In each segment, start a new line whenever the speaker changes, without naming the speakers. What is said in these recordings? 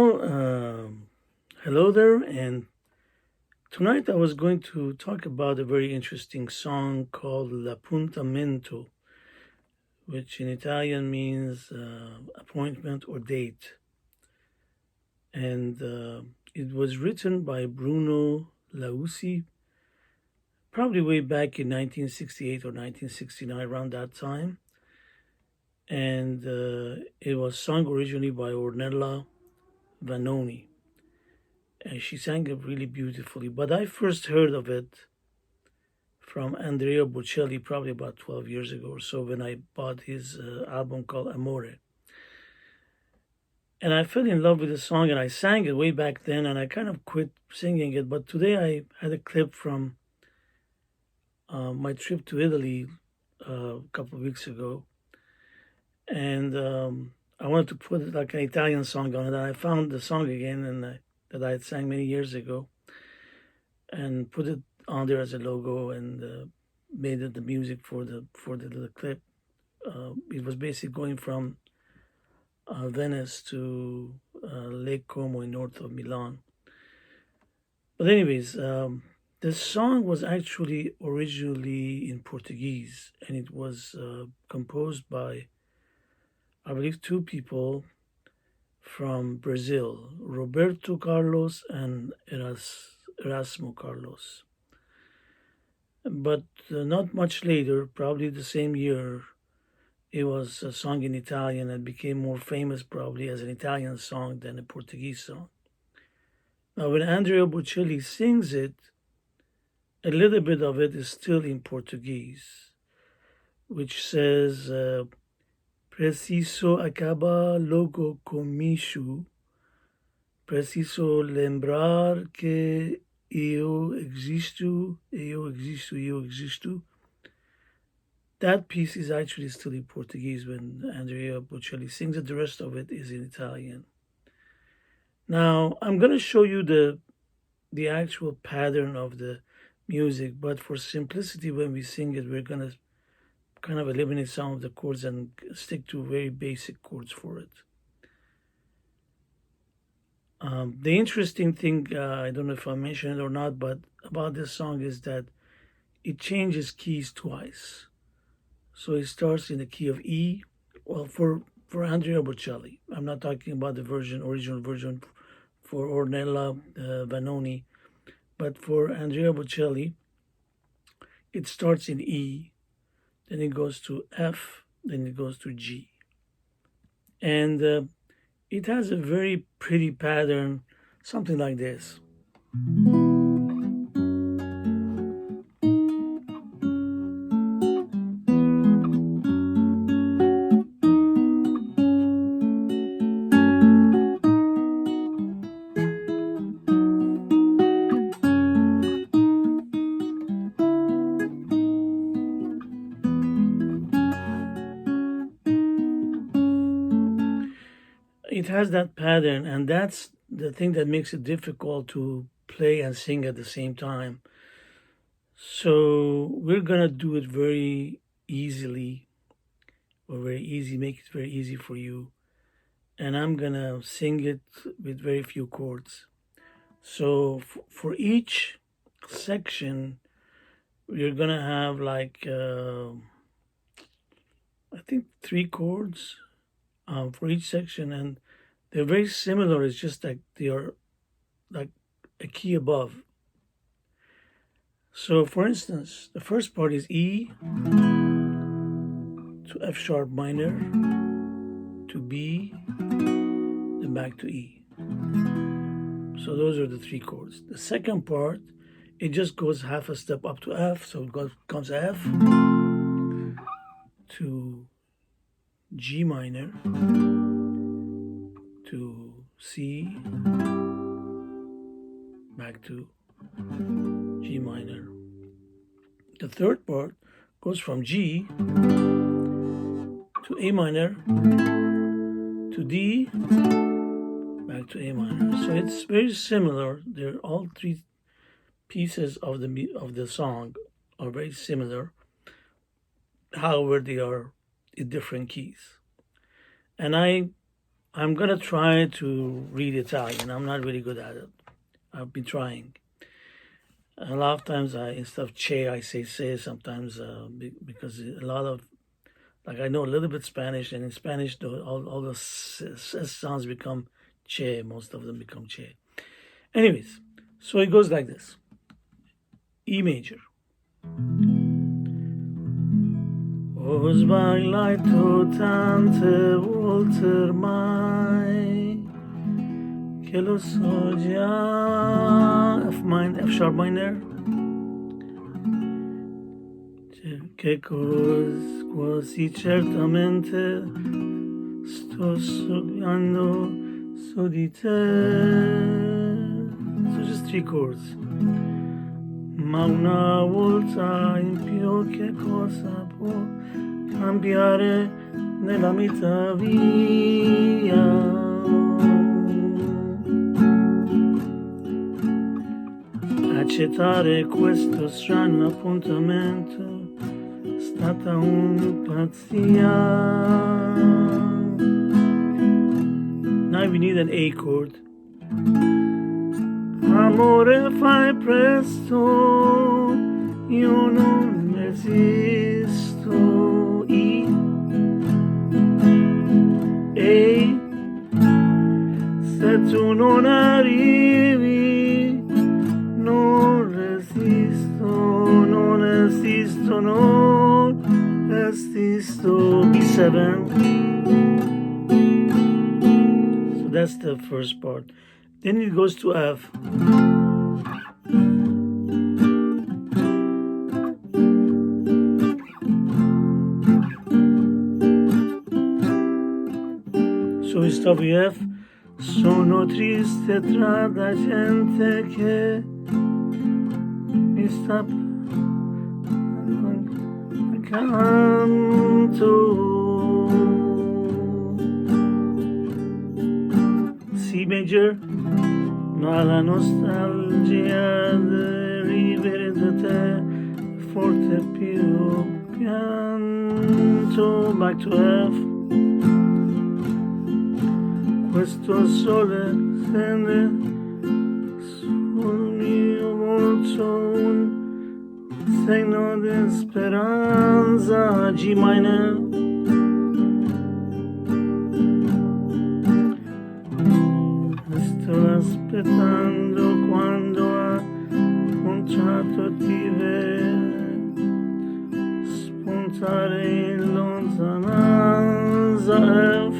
Well, hello there, and tonight I was going to talk about a very interesting song called L'appuntamento, which in Italian means appointment or date. And it was written by Bruno Lausi, probably way back in 1968 or 1969, around that time. And it was sung originally by Ornella Vanoni. And she sang it really beautifully. But I first heard of it from Andrea Bocelli probably about 12 years ago or so when I bought his album called Amore. And I fell in love with the song and I sang it way back then and I kind of quit singing it. But today I had a clip from my trip to Italy a couple of weeks ago. And I wanted to put like an Italian song on it. And I found the song again that I had sang many years ago and put it on there as a logo and made it the music for the clip. It was basically going from Venice to Lake Como in north of Milan. But anyways, the song was actually originally in Portuguese, and it was composed by, I believe, two people from Brazil, Roberto Carlos and Erasmo Carlos. But not much later, probably the same year, it was a song in Italian and became more famous probably as an Italian song than a Portuguese song. Now, when Andrea Bocelli sings it, a little bit of it is still in Portuguese, which says, Preciso acaba logo comigo, preciso lembrar que eu existo, eu existo, eu existo. That piece is actually still in Portuguese when Andrea Bocelli sings it. The rest of it is in Italian. Now, I'm going to show you the actual pattern of the music, but for simplicity, when we sing it, we're going to kind of eliminate some of the chords and stick to very basic chords for it. The interesting thing, I don't know if I mentioned it or not, but about this song is that it changes keys twice. So it starts in the key of E. Well, for Andrea Bocelli, I'm not talking about the original version for Ornella Vanoni, but for Andrea Bocelli, it starts in E, then it goes to F, then it goes to G. And it has a very pretty pattern, something like this. It has that pattern, and that's the thing that makes it difficult to play and sing at the same time. So we're gonna do it very easily, or very easy, make it very easy for you. And I'm gonna sing it with very few chords. So for each section, we're gonna have like I think 3 chords for each section, and they're very similar. It's just that they are like a key above. So, for instance, the first part is E to F sharp minor to B, then back to E. So those are the 3 chords. The second part, it just goes half a step up to F. So it comes F to G minor to C, back to G minor. The third part goes from G to A minor to D, back to A minor. So it's very similar. They're all 3 pieces of the song are very similar. However, they are in different keys. And I I'm gonna try to read Italian. I'm not really good at it. I've been trying. A lot of times, instead of che, I say se. Sometimes, because a lot of like I know a little bit Spanish, and in Spanish, all the sounds become che. Most of them become che. Anyways, so it goes like this: E major. Ho sbagliato tante volte ormai che lo so già. F sharp minor. Che quasi certamente sto sognando su di te. So just 3 chords. Ma una volta in più che cosa può cambiare nella mia via? Accettare questo strano appuntamento è stata un'impazzia. Now we need an A chord. Amore fai presto, io non esisto. I, E, se tu non arrivi, non resisto, non esisto, non esisto. B7. So that's the first part. Then it goes to F. So we start with F. Sono triste tra la gente che mi sta accanto. C major. Ma la nostalgia di rivedere te forte più pianto. Back to F. Questo sole scende sul mio volto, un segno di speranza. G minor. Sto aspettando quando ha cominciato di spuntare in lontananza. F.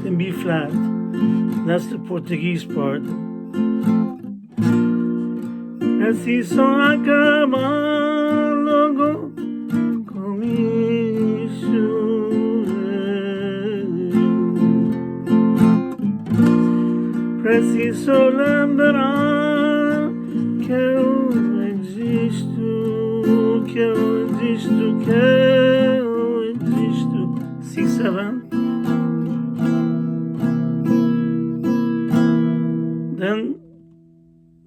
Then B flat. That's the Portuguese part. Preciso acabarlo con preciso lembrar que eu existo, que eu existo, que eu existo. C7. Then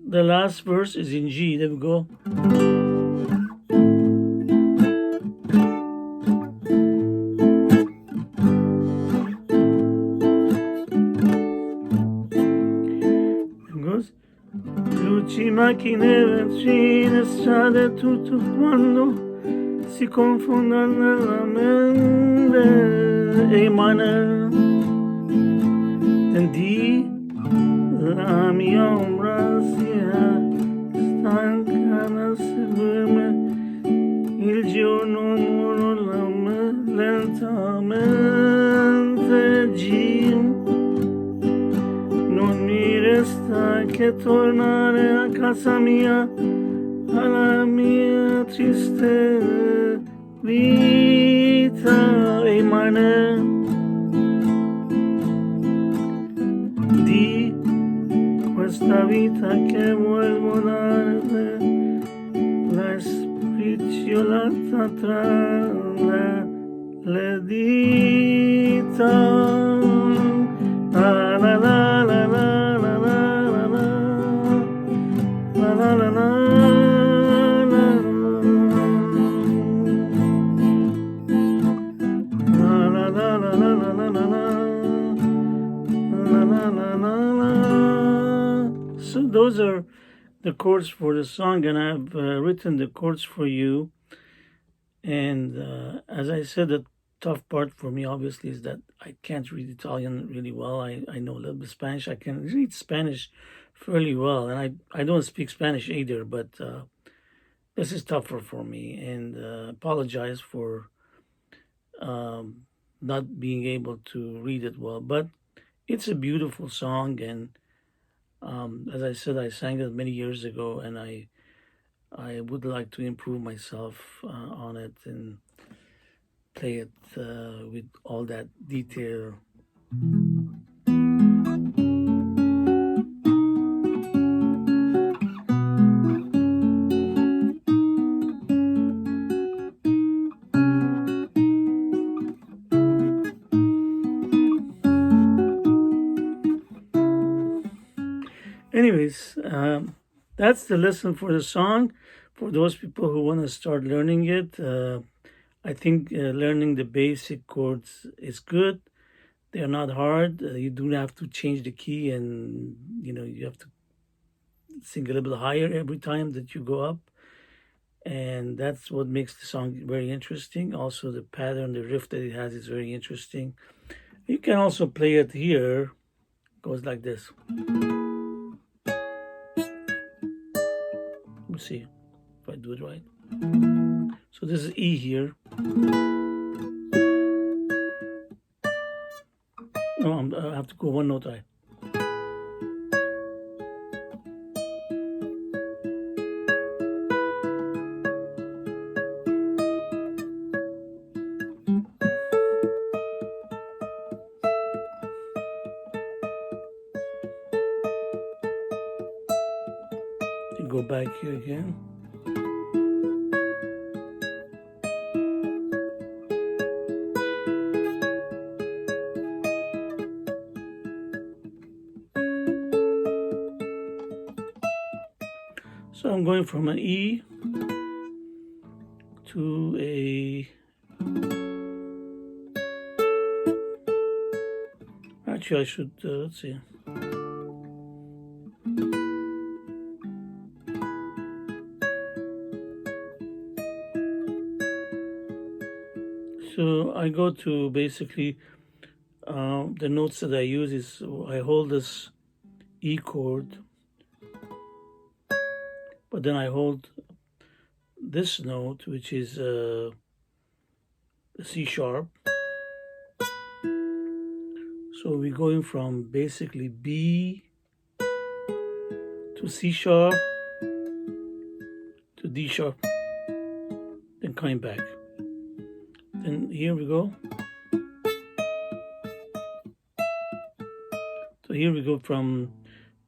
the last verse is in G. There we go. Luci, macchine, vicine, strade, tutto quando si confonde nella mente. A minor. And D. La mia ombra sia stanca da seguirmi, il giorno muore lentamente. G. Non mi resta che tornare a casa mia, alla mia triste vita. A minor. D. Questa vita che vuelvo dare, la spricciolata tra le dita. La la la la la la la la la la la la. La la la la la. those are the chords for the song, and I've written the chords for you. And as I said, the tough part for me, obviously, is that I can't read Italian really well. I know a little bit Spanish. I can read Spanish fairly well, and I don't speak Spanish either, but this is tougher for me. And apologize for not being able to read it well. But it's a beautiful song, and as I said, I sang it many years ago, and I would like to improve myself on it and play it with all that detail. Anyways, that's the lesson for the song. For those people who want to start learning it, I think learning the basic chords is good. They're not hard. You do have to change the key, and you have to sing a little bit higher every time that you go up, and that's what makes the song very interesting. Also, the pattern, the riff that it has is very interesting. You can also play it here. It goes like this. Let me see if I do it right. So this is E here. No, I have to go one note high. You go back here again. So I'm going from an E to a, actually I should, let's see. So I go to basically, the notes that I use is I hold this E chord, but then I hold this note, which is C sharp. So we're going from basically B to C sharp to D sharp, then coming back. Then here we go. So here we go from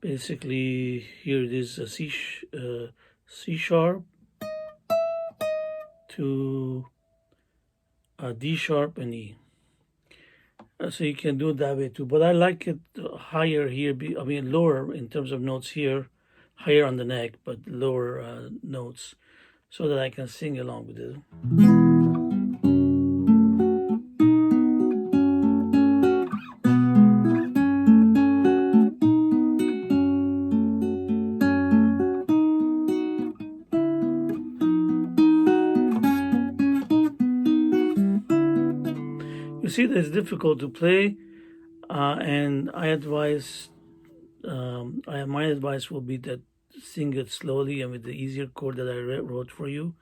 basically, here it is a C sharp to D sharp and E. So you can do it that way too. But I like it higher here, I mean lower in terms of notes here, higher on the neck, but lower notes, so that I can sing along with it. You see that it's difficult to play, and I advise, my advice will be that sing it slowly and with the easier chord that I wrote for you.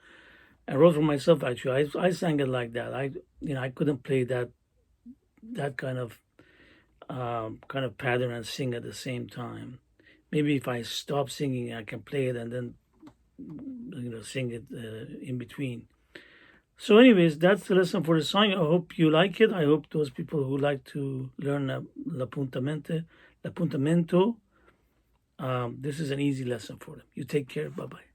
I wrote for myself actually. I sang it like that. I couldn't play that kind of pattern and sing at the same time. Maybe if I stop singing, I can play it and then sing it in between. So anyways, that's the lesson for the song. I hope you like it. I hope those people who like to learn l'appuntamento, this is an easy lesson for them. You take care. Bye-bye.